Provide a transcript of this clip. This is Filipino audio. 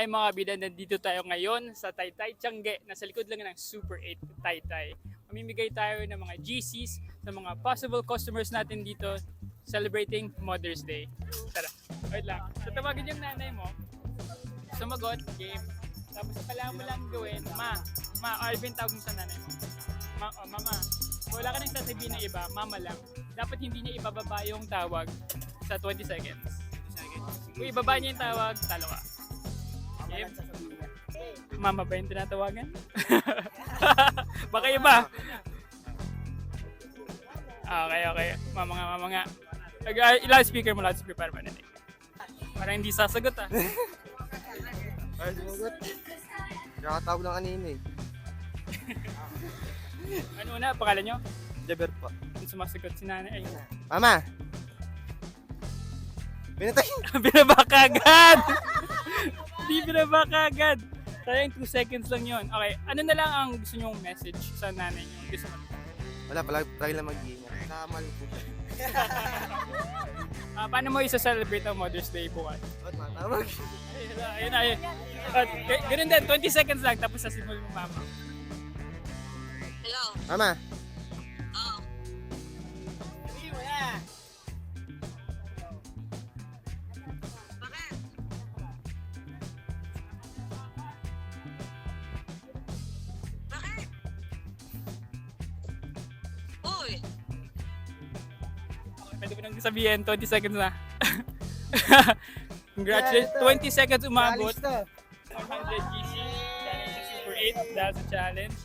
Hi mga bida, nandito tayo ngayon sa Taytay Tiangge, nasa likod lang ng Super 8 Taytay. Mamimigay tayo ng mga GCs sa mga possible customers natin dito celebrating Mother's Day. Tara, wait lang. So tawagin yung nanay mo, sumagot, game. Tapos kailangan mo lang gawin, Arvin, tawag mo sa nanay mo. Mama. Wala ka nang sasabihin ng iba, mama lang. Dapat hindi niya ibababa yung tawag sa 20 seconds. Kung ibaba niya yung tawag, talo ka. Okay. Mama ba yung tinatawagan? Baka iba. Okay. Mama nga. Loudspeaker mo, loudspeaker para maninig. Parang hindi sasagot ah. Ay, sumagot. Nakatawag lang kanina eh. Ano na, pangalan nyo? Jaber po. Yung sumasagot si nanay. Ay, Mama! Pinatay! binaba agad! Hindi binaba agad! Sayang 2 seconds lang yun. Okay, ano na lang ang gusto nyong message sa nanay nyo? Gusto mo? Wala pala, try lang mag-iingat. Kamal po siya. Paano mo isa-celebrate ang Mother's Day bukas? Ba't matawag? Ayun. At, ganun din, 20 seconds lang tapos sasimul mo mama. Hello? Mama! Oo. Sabihin mo na! Bakit? Bakit? Uy! Pwede ko nang sabihin, 20 seconds na. Congratulations, 20 seconds umabot. 100 GC, challenge sa Super 8, dahil sa challenge.